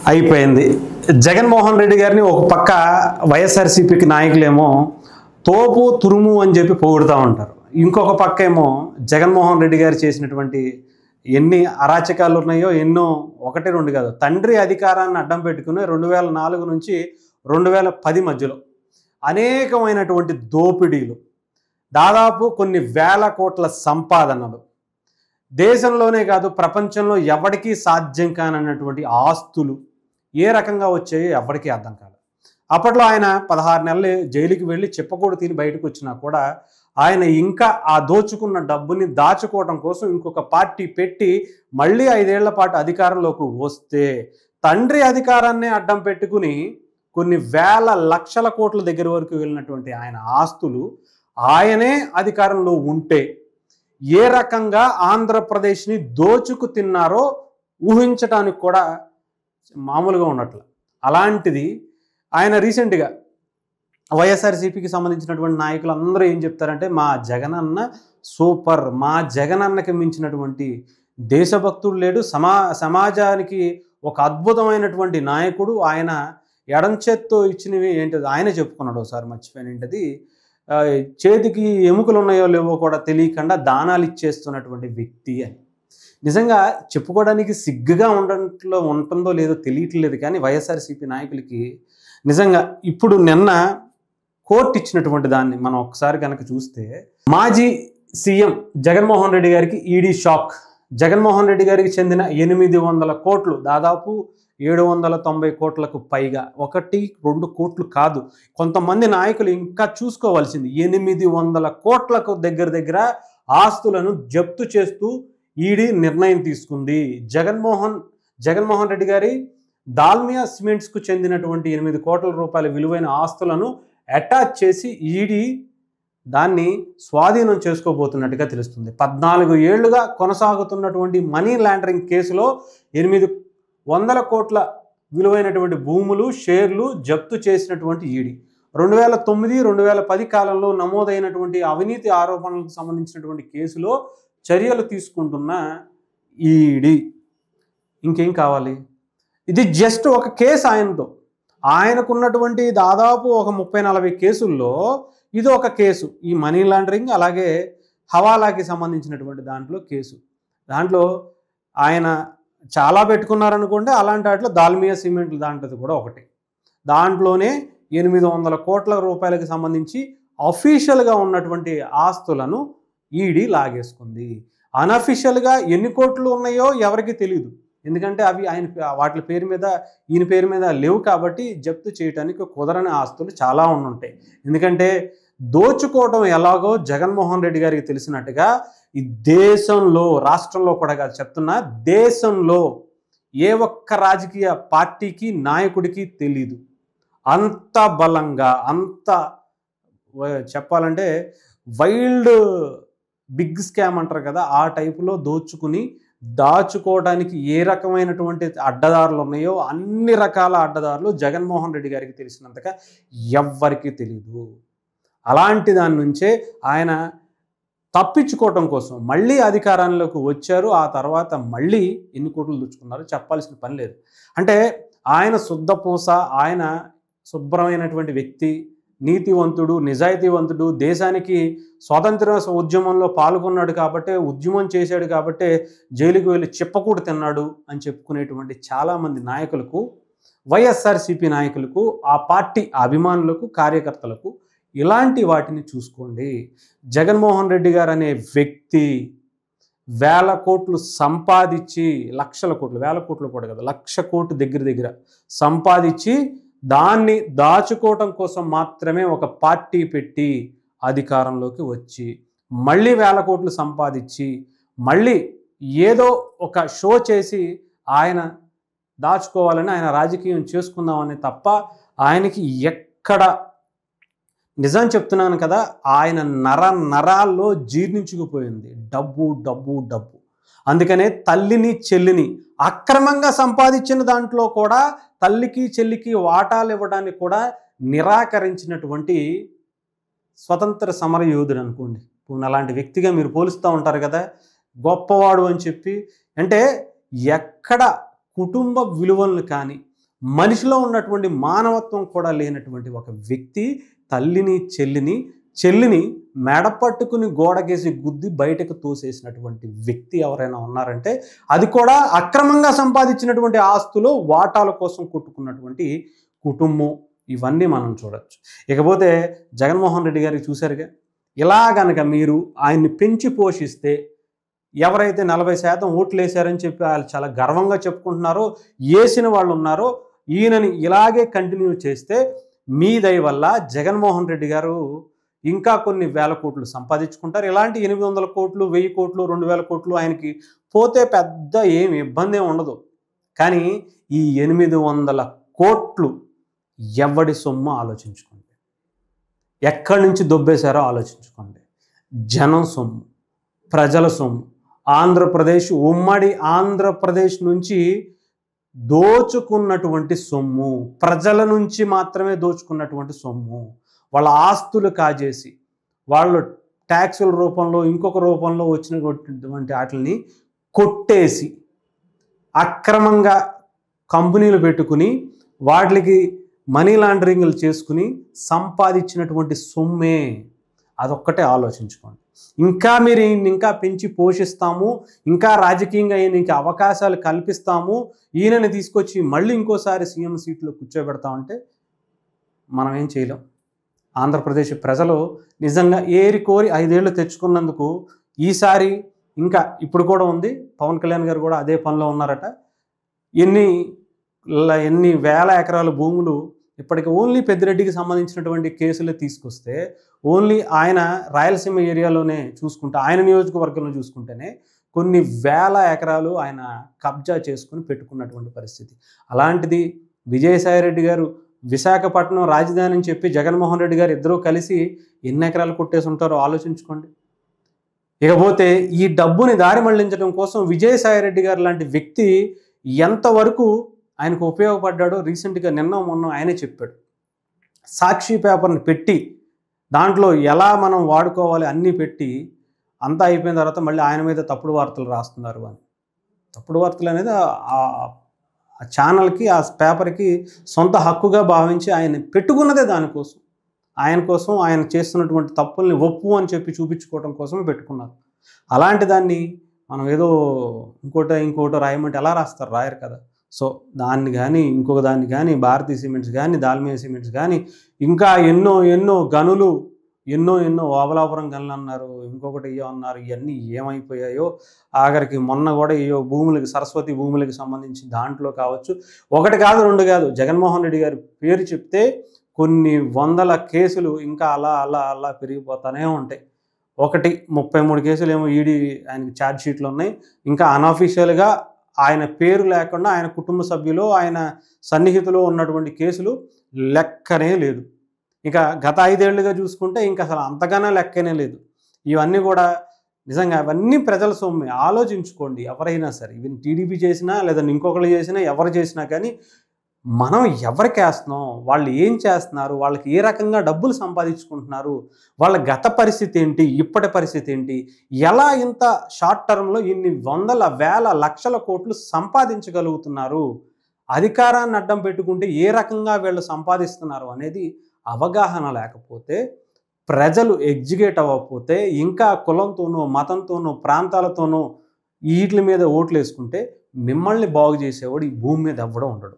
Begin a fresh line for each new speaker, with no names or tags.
అయిపోయింది. జగన్మోహన్ రెడ్డి గారిని ఒక పక్క వైఎస్ఆర్సీపీకి నాయకులేమో తోపు తురుము అని చెప్పి పొగుడుతూ ఉంటారు. ఇంకొక పక్క ఏమో జగన్మోహన్ రెడ్డి గారు చేసినటువంటి ఎన్ని అరాచకాలు ఉన్నాయో ఎన్నో, ఒకటి రెండు కాదు, తండ్రి అధికారాన్ని అడ్డం పెట్టుకుని 2004 నుంచి 2010 మధ్యలో అనేకమైనటువంటి దోపిడీలు, దాదాపు కొన్ని వేల కోట్ల సంపాదనలు, దేశంలోనే కాదు ప్రపంచంలో ఎవరికీ సాధ్యం కానన్నటువంటి ఆస్తులు ఏ రకంగా వచ్చాయో ఎవరికీ అర్థం కాదు. అప్పట్లో ఆయన 16 నెలలు జైలుకి వెళ్ళి చెప్పకూడదు తిని బయటకు వచ్చినా కూడా ఆయన ఇంకా ఆ దోచుకున్న డబ్బుని దాచుకోవడం కోసం ఇంకొక పార్టీ పెట్టి మళ్ళీ 5 ఏళ్ల పాటు అధికారంలోకి వస్తే తండ్రి అధికారాన్ని అడ్డం పెట్టుకుని కొన్ని వేల లక్షల కోట్ల దగ్గర వరకు వెళ్ళినటువంటి ఆయన ఆస్తులు ఆయనే అధికారంలో ఉంటే ఏ రకంగా ఆంధ్రప్రదేశ్ని దోచుకు తిన్నారో ఊహించడానికి కూడా మామూలుగా ఉన్నట్లు. అలాంటిది ఆయన రీసెంట్గా వైఎస్ఆర్సీపీకి సంబంధించినటువంటి నాయకులు అందరూ ఏం చెప్తారంటే మా జగనన్న సూపర్, మా జగనన్నకి మించినటువంటి దేశభక్తుడు లేడు, సమాజానికి ఒక అద్భుతమైనటువంటి నాయకుడు ఆయన, ఎడం చేత్తో ఇచ్చినవి ఏంటది ఆయన చెప్పుకున్నాడు. ఒకసారి మర్చిపోయాను ఏంటది, చేతికి ఎముకలు ఉన్నాయో లేవో కూడా తెలియకుండా దానాలు ఇచ్చేస్తున్నటువంటి వ్యక్తి అని. నిజంగా చెప్పుకోవడానికి సిగ్గుగా ఉంటుందో లేదో తెలియట్లేదు. కానీ వైఎస్ఆర్సీపీ నాయకులకి నిజంగా ఇప్పుడు నిన్న కోర్టు ఇచ్చినటువంటి దాన్ని మనం ఒకసారి కనుక చూస్తే, మాజీ సీఎం జగన్మోహన్ రెడ్డి గారికి ఈడీ షాక్. జగన్మోహన్ రెడ్డి గారికి చెందిన 800 కోట్లు, దాదాపు 790 కోట్లకు పైగా, 1-2 కోట్లు కాదు, కొంతమంది నాయకులు ఇంకా చూసుకోవాల్సింది 800 కోట్లకు దగ్గర ఆస్తులను జప్తు చేస్తూ ఈడీ నిర్ణయం తీసుకుంది. జగన్మోహన్ రెడ్డి గారి దాల్మియా సిమెంట్స్కు చెందినటువంటి 8 కోట్ల రూపాయల విలువైన ఆస్తులను అటాచ్ చేసి ఈడీ దాన్ని స్వాధీనం చేసుకోబోతున్నట్టుగా తెలుస్తుంది. 14 ఏళ్లుగా కొనసాగుతున్నటువంటి మనీ లాండరింగ్ కేసులో 800 కోట్ల విలువైనటువంటి భూములు, షేర్లు జప్తు చేసినటువంటి ఈడీ 2009-2010 కాలంలో నమోదైనటువంటి అవినీతి ఆరోపణలకు సంబంధించినటువంటి కేసులో చర్యలు తీసుకుంటున్న ఈడీ ఇంకేం కావాలి? ఇది జస్ట్ ఒక కేసు. ఆయనకున్నటువంటి దాదాపు ఒక 30-40 కేసుల్లో ఇది ఒక కేసు. ఈ మనీ లాండరింగ్ అలాగే హవాలాకి సంబంధించినటువంటి దాంట్లో కేసు. దాంట్లో ఆయన చాలా పెట్టుకున్నారనుకోండి. అలాంటి వాటిలో దాల్మియా సిమెంట్ దాంట్లో కూడా ఒకటి. దాంట్లోనే 800 కోట్ల రూపాయలకు సంబంధించి అఫీషియల్గా ఉన్నటువంటి ఆస్తులను ఈడీ లాగేసుకుంది. అన్అఫీషియల్గా ఎన్ని కోట్లు ఉన్నాయో ఎవరికి తెలియదు. ఎందుకంటే అవి వాటి పేరు మీద, ఈయన పేరు మీద లేవు కాబట్టి జప్తు చేయడానికి కుదరని ఆస్తులు చాలా ఉంటాయి. ఎందుకంటే దోచుకోవడం ఎలాగో జగన్మోహన్ రెడ్డి గారికి తెలిసినట్టుగా ఈ దేశంలో, రాష్ట్రంలో కూడా కాదు చెప్తున్నా, దేశంలో ఏ ఒక్క రాజకీయ పార్టీకి నాయకుడికి తెలీదు. అంత బలంగా, అంత చెప్పాలంటే వైల్డ్ బిగ్ స్కామ్ అంటారు కదా, ఆ టైపులో దాచుకోవడానికి ఏ రకమైనటువంటి అడ్డదారులు ఉన్నాయో అన్ని రకాల అడ్డదారులు జగన్మోహన్ రెడ్డి గారికి తెలిసినంతగా ఎవ్వరికీ తెలియదు. అలాంటి దాని నుంచే ఆయన తప్పించుకోవటం కోసం మళ్ళీ అధికారంలోకి వచ్చారు. ఆ తర్వాత మళ్ళీ ఎన్ని కోట్లు దోచుకున్నారో చెప్పాల్సిన పని లేదు. అంటే ఆయన శుద్ధపూస, ఆయన శుభ్రమైనటువంటి వ్యక్తి, నీతివంతుడు, నిజాయితీవంతుడు, దేశానికి స్వాతంత్ర ఉద్యమంలో పాల్గొన్నాడు కాబట్టే, ఉద్యమం చేశాడు కాబట్టే జైలుకు వెళ్ళి చిప్పకూడు తిన్నాడు అని చెప్పుకునేటువంటి చాలామంది నాయకులకు, వైఎస్ఆర్సీపీ నాయకులకు, ఆ పార్టీ అభిమానులకు, కార్యకర్తలకు ఇలాంటి వాటిని చూసుకోండి. జగన్మోహన్ రెడ్డి గారు అనే వ్యక్తి వేల కోట్లు సంపాదించి, లక్షల కోట్లు, వేల కోట్లు కూడా కదా, 1,00,000 కోట్లు దగ్గర సంపాదించి దాన్ని దాచుకోవటం కోసం మాత్రమే ఒక పార్టీ పెట్టి అధికారంలోకి వచ్చి మళ్ళీ వేల కోట్లు సంపాదించి మళ్ళీ ఏదో ఒక షో చేసి ఆయన దాచుకోవాలని, ఆయన రాజకీయం చేసుకుందామని తప్ప ఆయనకి ఎక్కడ, నిజం చెప్తున్నాను కదా, ఆయన నరాల్లో జీర్ణించుకుపోయింది డబ్బు డబ్బు డబ్బు. అందుకనే తల్లిని చెల్లిని అక్రమంగా సంపాదించిన దాంట్లో కూడా తల్లికి చెల్లికి వాటాలు ఇవ్వడానికి కూడా నిరాకరించినటువంటి స్వతంత్ర సమర యోధుడు అనుకోండి. అలాంటి వ్యక్తిగా మీరు పోలుస్తూ ఉంటారు కదా, గొప్పవాడు అని చెప్పి. అంటే ఎక్కడ కుటుంబ విలువలను కానీ, మనిషిలో ఉన్నటువంటి మానవత్వం కూడా లేనటువంటి ఒక వ్యక్తి తల్లిని చెల్లిని మెడ పట్టుకుని గోడకేసి గుద్ది బయటకు తోసేసినటువంటి వ్యక్తి ఎవరైనా ఉన్నారంటే అది కూడా అక్రమంగా సంపాదించినటువంటి ఆస్తులు వాటాల కోసం కొట్టుకున్నటువంటి కుటుంబం. ఇవన్నీ మనం చూడొచ్చు. ఇకపోతే జగన్మోహన్ రెడ్డి గారికి చూశారుగా, ఇలా గనక మీరు ఆయన్ని పెంచి పోషిస్తే ఎవరైతే 40% ఓట్లు వేశారని చెప్పి వాళ్ళు చాలా గర్వంగా చెప్పుకుంటున్నారో, వేసిన వాళ్ళు ఉన్నారో, ఈయనని ఇలాగే కంటిన్యూ చేస్తే మీ దయ వల్ల జగన్మోహన్ రెడ్డి గారు ఇంకా కొన్ని వేల కోట్లు సంపాదించుకుంటారు. ఇలాంటి 800 కోట్లు, 1000 కోట్లు, 2000 కోట్లు ఆయనకి పోతే పెద్ద ఏమి ఇబ్బంది ఏమి ఉండదు. కానీ ఈ 800 కోట్లు ఎవడి సొమ్ము ఆలోచించుకోండి. ఎక్కడి నుంచి దొబ్బేశారో ఆలోచించుకోండి. జనం సొమ్ము, ప్రజల సొమ్ము, ఆంధ్రప్రదేశ్, ఉమ్మడి ఆంధ్రప్రదేశ్ నుంచి దోచుకున్నటువంటి సొమ్ము, ప్రజల నుంచి మాత్రమే దోచుకున్నటువంటి సొమ్ము, వాళ్ళ ఆస్తులు కాజేసి వాళ్ళు ట్యాక్సుల రూపంలో ఇంకొక రూపంలో వచ్చినటువంటి వాటిని కొట్టేసి అక్రమంగా కంపెనీలు పెట్టుకుని వాటికి మనీ లాండరింగ్లు చేసుకుని సంపాదించినటువంటి సొమ్మే. అదొక్కటే ఆలోచించుకోండి. ఇంకా మీరు ఇంకా పెంచి పోషిస్తాము, ఇంకా రాజకీయంగా ఈయనకి అవకాశాలు కల్పిస్తాము, ఈయనని తీసుకొచ్చి మళ్ళీ ఇంకోసారి సీఎం సీట్లో కూర్చోబెడతామంటే మనం ఏం చేయలేం. ఆంధ్రప్రదేశ్ ప్రజలు నిజంగా ఏరి కోరి 5 ఏళ్ళు తెచ్చుకున్నందుకు ఈసారి ఇంకా ఇప్పుడు కూడా ఉంది. పవన్ కళ్యాణ్ గారు కూడా అదే పనిలో ఉన్నారట. ఎన్ని వేల ఎకరాల భూములు ఇప్పటికి ఓన్లీ పెద్దిరెడ్డికి సంబంధించినటువంటి కేసులు తీసుకొస్తే ఓన్లీ ఆయన రాయలసీమ ఏరియాలోనే చూసుకుంటే, ఆయన నియోజకవర్గంలో చూసుకుంటేనే కొన్ని వేల ఎకరాలు ఆయన కబ్జా చేసుకుని పెట్టుకున్నటువంటి పరిస్థితి. అలాంటిది విజయసాయిరెడ్డి గారు విశాఖపట్నం రాజధాని అని చెప్పి జగన్మోహన్ రెడ్డి గారు ఇద్దరూ కలిసి ఎన్ని ఎకరాలు కొట్టేసి ఉంటారో ఆలోచించుకోండి. ఇకపోతే ఈ డబ్బుని దారి మళ్లించడం కోసం విజయసాయిరెడ్డి గారు లాంటి వ్యక్తి ఎంతవరకు ఆయనకు ఉపయోగపడ్డాడో రీసెంట్గా నిన్న మొన్న ఆయనే చెప్పాడు. సాక్షి పేపర్ని పెట్టి దాంట్లో ఎలా మనం వాడుకోవాలి అన్నీ పెట్టి అంతా అయిపోయిన తర్వాత మళ్ళీ ఆయన మీద తప్పుడు వార్తలు రాస్తున్నారు అని. తప్పుడు వార్తలు అనేది ఆ ఛానల్కి, ఆ పేపర్కి సొంత హక్కుగా భావించి ఆయన పెట్టుకున్నదే దానికోసం. ఆయన కోసం ఆయన చేస్తున్నటువంటి తప్పుల్ని ఒప్పు అని చెప్పి చూపించుకోవడం కోసమే పెట్టుకున్నారు. అలాంటి దాన్ని మనం ఏదో ఇంకోటో రాయమంటే ఎలా రాస్తారు? రాయరు కదా. సో దాన్ని కానీ ఇంకొక దాన్ని కానీ భారతీయ సిమెంట్స్ కానీ దాల్మియా సిమెంట్స్ కానీ ఇంకా ఎన్నో గనులు ఎన్నో ఓబలాపురం గనులు అన్నారు, ఇంకొకటి ఇయో అన్నారు. ఇవన్నీ ఏమైపోయాయో ఆఖరికి మొన్న కూడా ఇయో భూములకి, సరస్వతి భూములకి సంబంధించి దాంట్లో కావచ్చు, 1 కాదు 2 కాదు, జగన్మోహన్ రెడ్డి గారి పేరు చెప్తే కొన్ని వందల కేసులు ఇంకా అలా పెరిగిపోతూనే ఉంటాయి. 33 కేసులు ఏమో ఈడీ ఆయనకి ఛార్జ్ షీట్లు ఉన్నాయి. ఇంకా అన్అఫీషియల్గా ఆయన పేరు లేకుండా ఆయన కుటుంబ సభ్యులు, ఆయన సన్నిహితులు ఉన్నటువంటి కేసులు లెక్కనే లేదు. ఇక గత 5 ఏళ్లుగా చూసుకుంటే ఇంకా అసలు అంతగానే లెక్కనే లేదు. ఇవన్నీ కూడా నిజంగా అవన్నీ ప్రజల సొమ్మే. ఆలోచించుకోండి. ఎవరైనా సరే, ఈవెన్ టీడీపీ చేసినా లేదా ఇంకొకరు చేసినా, ఎవరు చేసినా కానీ మనం ఎవరికి వేస్తున్నాం, వాళ్ళు ఏం చేస్తున్నారు, వాళ్ళకి ఏ రకంగా డబ్బులు సంపాదించుకుంటున్నారు, వాళ్ళ గత పరిస్థితి ఏంటి, ఇప్పటి పరిస్థితి ఏంటి, ఎలా ఇంత షార్ట్ టర్మ్లో ఇన్ని వందల వేల లక్షల కోట్లు సంపాదించగలుగుతున్నారు, అధికారాన్ని అడ్డం పెట్టుకుంటే ఏ రకంగా వీళ్ళు సంపాదిస్తున్నారు అనేది అవగాహన లేకపోతే, ప్రజలు ఎడ్యుకేట్ అవ్వకపోతే, ఇంకా కులంతోనో మతంతోనో ప్రాంతాలతోనో వీటి మీద ఓట్లు వేసుకుంటే మిమ్మల్ని బాగు చేసేవాడు ఈ భూమి మీద ఎవ్వడం ఉండడు.